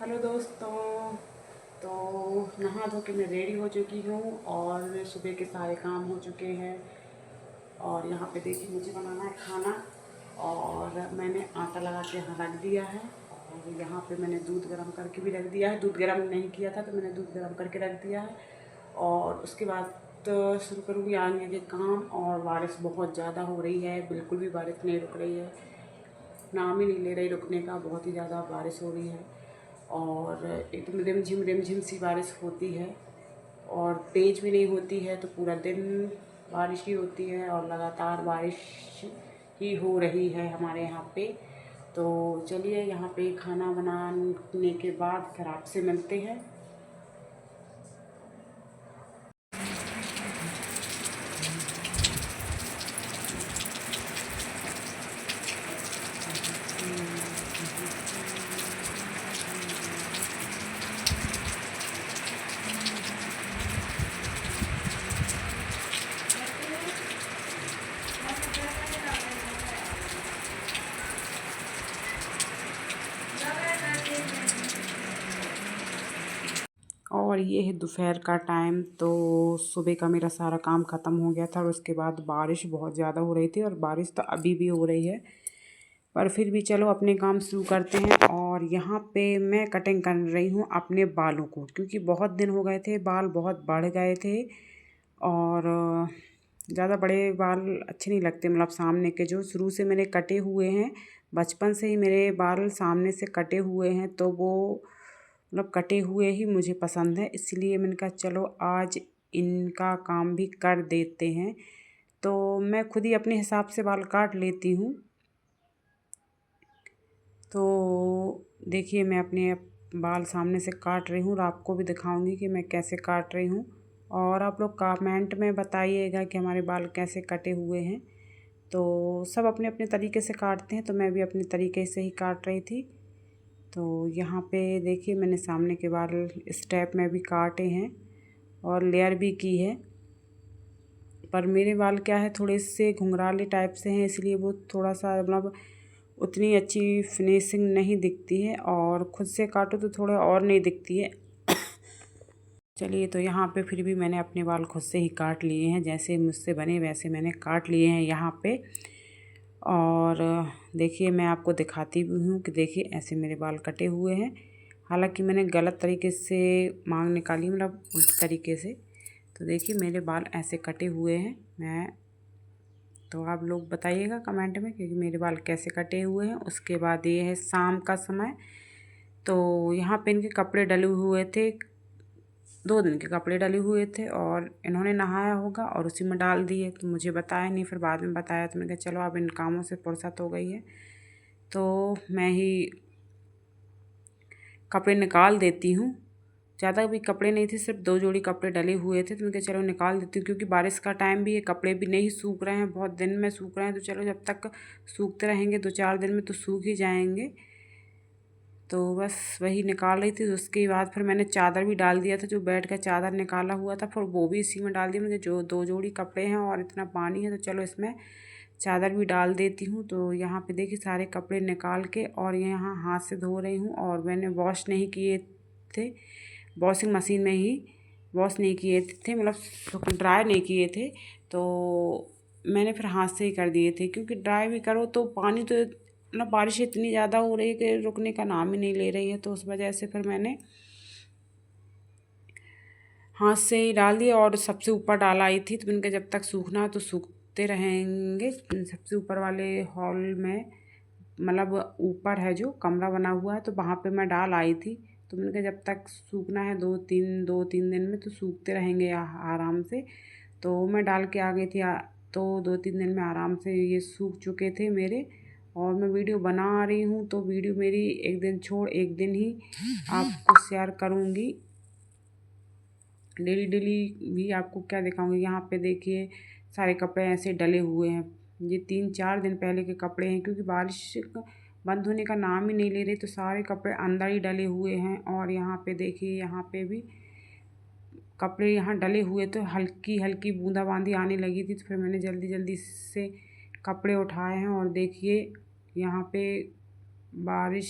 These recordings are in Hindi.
हेलो दोस्तों। तो नहा धो के मैं रेडी हो चुकी हूँ और सुबह के सारे काम हो चुके हैं। और यहाँ पे देखिए मुझे बनाना है खाना और मैंने आटा लगा के यहाँ रख दिया है। और यहाँ पे मैंने दूध गर्म करके भी रख दिया है। दूध गर्म नहीं किया था तो मैंने दूध गर्म करके रख दिया है। और उसके बाद तो शुरू करूँगी आगे के काम। और बारिश बहुत ज़्यादा हो रही है, बिल्कुल भी बारिश नहीं रुक रही है, नाम ही नहीं ले रही रुकने का। बहुत ही ज़्यादा बारिश हो रही है और एकदम रिमझिम सी बारिश होती है और तेज़ भी नहीं होती है। तो पूरा दिन बारिश ही होती है और लगातार बारिश ही हो रही है हमारे यहाँ पे। तो चलिए यहाँ पे खाना बनाने के बाद फिर आपसे मिलते हैं। और ये है दोपहर का टाइम। तो सुबह का मेरा सारा काम ख़त्म हो गया था और उसके बाद बारिश बहुत ज़्यादा हो रही थी और बारिश तो अभी भी हो रही है, पर फिर भी चलो अपने काम शुरू करते हैं। और यहाँ पे मैं कटिंग कर रही हूँ अपने बालों को, क्योंकि बहुत दिन हो गए थे, बाल बहुत बढ़ गए थे और ज़्यादा बड़े बाल अच्छे नहीं लगते। मतलब सामने के जो शुरू से मैंने कटे हुए हैं, बचपन से ही मेरे बाल सामने से कटे हुए हैं, तो वो मतलब कटे हुए ही मुझे पसंद है। इसलिए मैंने कहा चलो आज इनका काम भी कर देते हैं। तो मैं खुद ही अपने हिसाब से बाल काट लेती हूँ। तो देखिए मैं अपने बाल सामने से काट रही हूँ और आपको भी दिखाऊंगी कि मैं कैसे काट रही हूँ। और आप लोग कमेंट में बताइएगा कि हमारे बाल कैसे कटे हुए हैं। तो सब अपने अपने तरीके से काटते हैं, तो मैं भी अपने तरीके से ही काट रही थी। तो यहाँ पे देखिए मैंने सामने के बाल स्टेप में भी काटे हैं और लेयर भी की है। पर मेरे बाल क्या है, थोड़े से घुंघराले टाइप से हैं, इसलिए वो थोड़ा सा मतलब उतनी अच्छी फिनिशिंग नहीं दिखती है और ख़ुद से काटो तो थोड़ा और नहीं दिखती है। चलिए तो यहाँ पे फिर भी मैंने अपने बाल खुद से ही काट लिए हैं, जैसे मुझसे बने वैसे मैंने काट लिए हैं यहाँ पे। और देखिए मैं आपको दिखाती भी हूँ कि देखिए ऐसे मेरे बाल कटे हुए हैं। हालांकि मैंने गलत तरीके से मांग निकाली, मतलब उल्टे तरीके से। तो देखिए मेरे बाल ऐसे कटे हुए हैं। तो आप लोग बताइएगा कमेंट में कि मेरे बाल कैसे कटे हुए हैं। उसके बाद ये है शाम का समय। तो यहाँ पे इनके कपड़े डले हुए थे, 2 दिन के कपड़े डले हुए थे और इन्होंने नहाया होगा और उसी में डाल दिए। तो मुझे बताया नहीं, फिर बाद में बताया। तो मैंने कहा चलो अब इन कामों से फुर्सत हो गई है तो मैं ही कपड़े निकाल देती हूँ। ज़्यादा भी कपड़े नहीं थे, सिर्फ 2 जोड़ी कपड़े डले हुए थे। तो मैंने कहा चलो निकाल देती हूँ, क्योंकि बारिश का टाइम भी है, कपड़े भी नहीं सूख रहे हैं, बहुत दिन में सूख रहे हैं। तो चलो जब तक सूखते रहेंगे 2-4 दिन में तो सूख ही जाएंगे। तो बस वही निकाल रही थी। उसके बाद फिर मैंने चादर भी डाल दिया था, जो बेड का चादर निकाला हुआ था, फिर वो भी इसी में डाल दिया। मुझे जो 2 जोड़ी कपड़े हैं और इतना पानी है, तो चलो इसमें चादर भी डाल देती हूँ। तो यहाँ पे देखिए सारे कपड़े निकाल के और यहाँ हाथ से धो रही हूँ। और मैंने वॉश नहीं किए थे, वॉशिंग मशीन में ही वॉश नहीं किए थे, मतलब ड्राई नहीं किए थे। तो मैंने फिर हाथ से ही कर दिए थे, क्योंकि ड्राई भी करो तो पानी तो मतलब बारिश इतनी ज़्यादा हो रही है कि रुकने का नाम ही नहीं ले रही है। तो उस वजह से फिर मैंने हाथ से ही डाल दिया और सबसे ऊपर डाल आई थी। तो मैंने कहा जब तक सूखना है तो सूखते रहेंगे। सबसे ऊपर वाले हॉल में, मतलब ऊपर है जो कमरा बना हुआ है, तो वहाँ पे मैं डाल आई थी। तो मैंने कहा जब तक सूखना है 2-3 दिन में तो सूखते रहेंगे आराम से। तो मैं डाल के आ गई थी। तो 2-3 दिन में आराम से ये सूख चुके थे मेरे। और मैं वीडियो बना रही हूँ तो वीडियो मेरी एक दिन छोड़ एक दिन ही आपको शेयर करूँगी। डेली डेली भी आपको क्या दिखाऊंगी। यहाँ पे देखिए सारे कपड़े ऐसे डले हुए हैं, ये 3-4 दिन पहले के कपड़े हैं, क्योंकि बारिश बंद होने का नाम ही नहीं ले रही। तो सारे कपड़े अंदर ही डले हुए हैं। और यहाँ पे देखिए यहाँ पे भी कपड़े यहाँ डले हुए, तो हल्की हल्की बूंदाबांदी आने लगी थी। तो फिर मैंने जल्दी जल्दी से कपड़े उठाए हैं। और देखिए यहाँ पे बारिश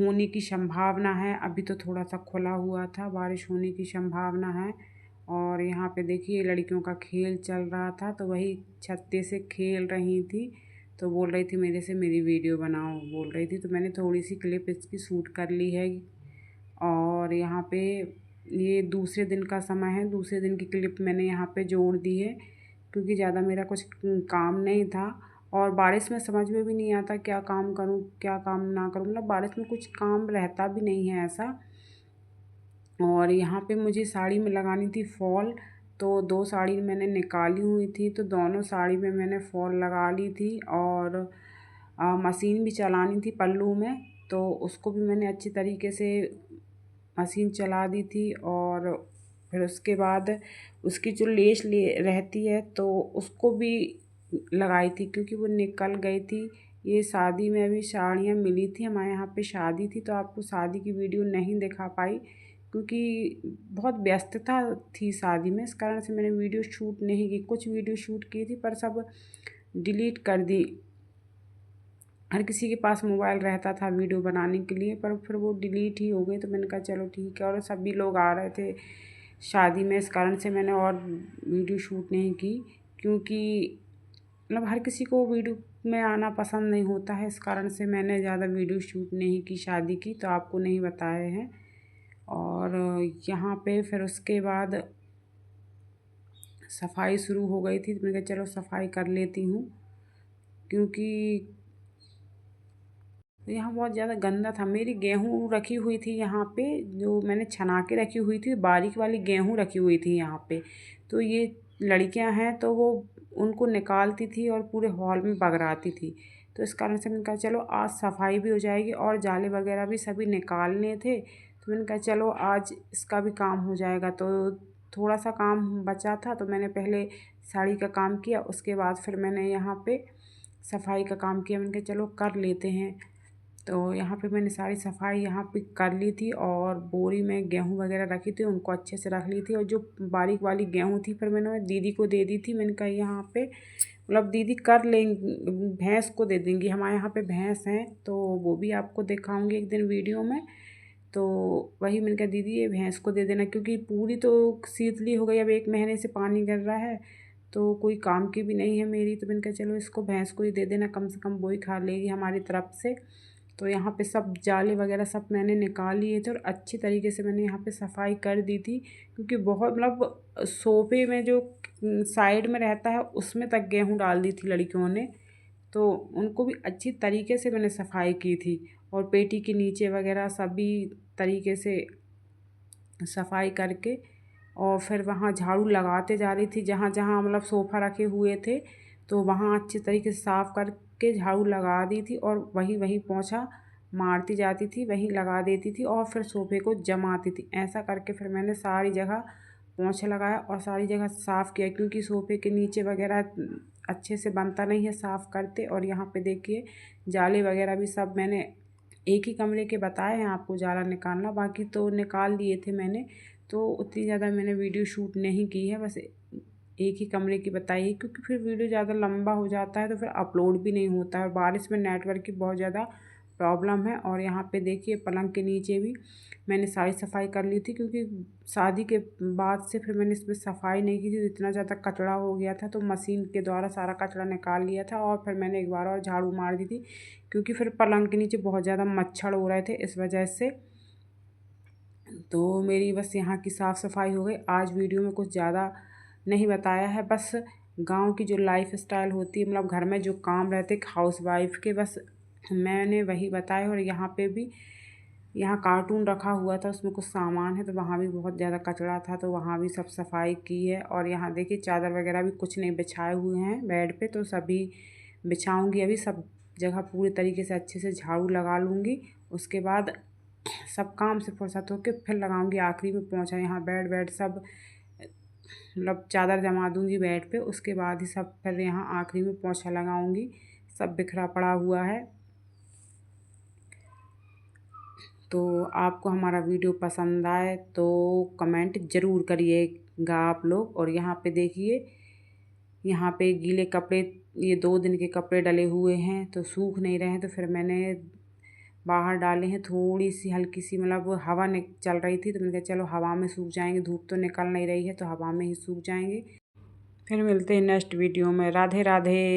होने की संभावना है। अभी तो थोड़ा सा खुला हुआ था, बारिश होने की संभावना है। और यहाँ पे देखिए लड़कियों का खेल चल रहा था, तो वही छत्ते से खेल रही थी, तो बोल रही थी मेरे से मेरी वीडियो बनाओ बोल रही थी, तो मैंने थोड़ी सी क्लिप इसकी शूट कर ली है। और यहाँ पे ये दूसरे दिन का समय है, दूसरे दिन की क्लिप मैंने यहाँ पे जोड़ दी है, क्योंकि ज़्यादा मेरा कुछ काम नहीं था। और बारिश में समझ में भी नहीं आता क्या काम करूँ क्या काम ना करूँ, मतलब बारिश में कुछ काम रहता भी नहीं है ऐसा। और यहाँ पे मुझे साड़ी में लगानी थी फॉल, तो 2 साड़ी मैंने निकाली हुई थी, तो दोनों साड़ी में मैंने फॉल लगा ली थी। और मशीन भी चलानी थी पल्लू में, तो उसको भी मैंने अच्छी तरीके से मशीन चला दी थी। और फिर उसके बाद उसकी जो लेस रहती है तो उसको भी लगाई थी, क्योंकि वो निकल गई थी। ये शादी में अभी साड़ियाँ मिली थी, हमारे यहाँ पे शादी थी, तो आपको शादी की वीडियो नहीं दिखा पाई, क्योंकि बहुत व्यस्तता थी शादी में, इस कारण से मैंने वीडियो शूट नहीं की। कुछ वीडियो शूट की थी पर सब डिलीट कर दी। हर किसी के पास मोबाइल रहता था वीडियो बनाने के लिए, पर फिर वो डिलीट ही हो गई, तो मैंने कहा चलो ठीक है। और सभी लोग आ रहे थे शादी में, इस कारण से मैंने और वीडियो शूट नहीं की, क्योंकि मतलब हर किसी को वीडियो में आना पसंद नहीं होता है, इस कारण से मैंने ज़्यादा वीडियो शूट नहीं की शादी की, तो आपको नहीं बताए हैं। और यहाँ पे फिर उसके बाद सफाई शुरू हो गई थी, तो मैंने कहा चलो सफाई कर लेती हूँ, क्योंकि यहाँ बहुत ज़्यादा गंदा था। मेरी गेहूँ रखी हुई थी यहाँ पे, जो मैंने छना के रखी हुई थी, बारीक वाली गेहूँ रखी हुई थी यहाँ पे, तो ये लड़कियाँ हैं तो वो उनको निकालती थी और पूरे हॉल में बगराती थी, तो इस कारण से मैंने कहा चलो आज सफाई भी हो जाएगी। और जाले वगैरह भी सभी निकालने थे, तो मैंने कहा चलो आज इसका भी काम हो जाएगा। तो थोड़ा सा काम बचा था, तो मैंने पहले साड़ी का काम किया, उसके बाद फिर मैंने यहाँ पे सफाई का काम किया। मैंने कहा चलो कर लेते हैं, तो यहाँ पे मैंने सारी सफाई यहाँ पे कर ली थी। और बोरी में गेहूँ वगैरह रखी थी, उनको अच्छे से रख ली थी। और जो बारीक वाली गेहूँ थी फिर मैंने दीदी को दे दी थी। मैंने कहा यहाँ पे मतलब दीदी कर लेंगी, भैंस को दे देंगी, हमारे यहाँ पे भैंस हैं, तो वो भी आपको दिखाऊंगी एक दिन वीडियो में। तो वही मैंने कहा दीदी ये भैंस को दे देना, क्योंकि पूरी तो शीतली हो गई, अब 1 महीने से पानी गिर रहा है, तो कोई काम की भी नहीं है मेरी, तो मैंने कहा चलो इसको भैंस को ही दे देना, कम से कम वो ही खा लेगी हमारी तरफ से। तो यहाँ पे सब जाले वगैरह सब मैंने निकाल लिए थे, और अच्छी तरीके से मैंने यहाँ पे सफाई कर दी थी, क्योंकि बहुत मतलब सोफे में जो साइड में रहता है उसमें तक गेहूँ डाल दी थी लड़कियों ने, तो उनको भी अच्छी तरीके से मैंने सफाई की थी। और पेटी के नीचे वगैरह सभी तरीके से सफाई करके, और फिर वहाँ झाड़ू लगाते जा रही थी, जहाँ जहाँ मतलब सोफ़ा रखे हुए थे तो वहाँ अच्छी तरीके से साफ़ करके झाड़ू लगा दी थी, और वहीं वहीं पोंछा मारती जाती थी, वहीं लगा देती थी, और फिर सोफ़े को जमाती थी। ऐसा करके फिर मैंने सारी जगह पोंछा लगाया और सारी जगह साफ़ किया, क्योंकि सोफ़े के नीचे वगैरह अच्छे से बनता नहीं है साफ़ करते। और यहाँ पे देखिए जाले वगैरह भी सब मैंने एक ही कमरे के बताए हैं आपको जाला निकालना, बाकी तो निकाल दिए थे मैंने, तो उतनी ज़्यादा मैंने वीडियो शूट नहीं की है, बस एक ही कमरे की बताई है, क्योंकि फिर वीडियो ज़्यादा लंबा हो जाता है तो फिर अपलोड भी नहीं होता है। और बारिश में नेटवर्क की बहुत ज़्यादा प्रॉब्लम है। और यहाँ पे देखिए पलंग के नीचे भी मैंने सारी सफाई कर ली थी, क्योंकि शादी के बाद से फिर मैंने इसमें सफाई नहीं की थी, तो इतना ज़्यादा कचरा हो गया था, तो मशीन के द्वारा सारा कचरा निकाल लिया था। और फिर मैंने एक बार और झाड़ू मार दी थी, क्योंकि फिर पलंग के नीचे बहुत ज़्यादा मच्छर हो रहे थे, इस वजह से। तो मेरी बस यहाँ की साफ़ सफाई हो गई। आज वीडियो में कुछ ज़्यादा नहीं बताया है, बस गांव की जो लाइफ स्टाइल होती है, मतलब घर में जो काम रहते हाउस वाइफ के, बस मैंने वही बताया। और यहाँ पे भी यहाँ कार्टून रखा हुआ था, उसमें कुछ सामान है, तो वहाँ भी बहुत ज़्यादा कचरा था, तो वहाँ भी सब सफाई की है। और यहाँ देखिए चादर वगैरह भी कुछ नहीं बिछाए हुए हैं बेड पे, तो सभी बिछाऊंगी अभी, सब जगह पूरी तरीके से अच्छे से झाड़ू लगा लूँगी। उसके बाद सब काम से फुर्सत होकर फिर लगाऊंगी आखिरी में पोंछा। यहाँ बेड वेड सब मतलब चादर जमा दूंगी बेड पे, उसके बाद ही सब फिर यहाँ आखिरी में पोंछा लगाऊंगी। सब बिखरा पड़ा हुआ है। तो आपको हमारा वीडियो पसंद आए तो कमेंट ज़रूर करिएगा आप लोग। और यहाँ पे देखिए यहाँ पे गीले कपड़े, ये 2 दिन के कपड़े डले हुए हैं, तो सूख नहीं रहे हैं, तो फिर मैंने बाहर डाले हैं। थोड़ी सी हल्की सी मतलब हवा चल रही थी, तो मैंने कहा चलो हवा में सूख जाएंगे, धूप तो निकल नहीं रही है तो हवा में ही सूख जाएंगे। फिर मिलते हैं नेक्स्ट वीडियो में। राधे राधे।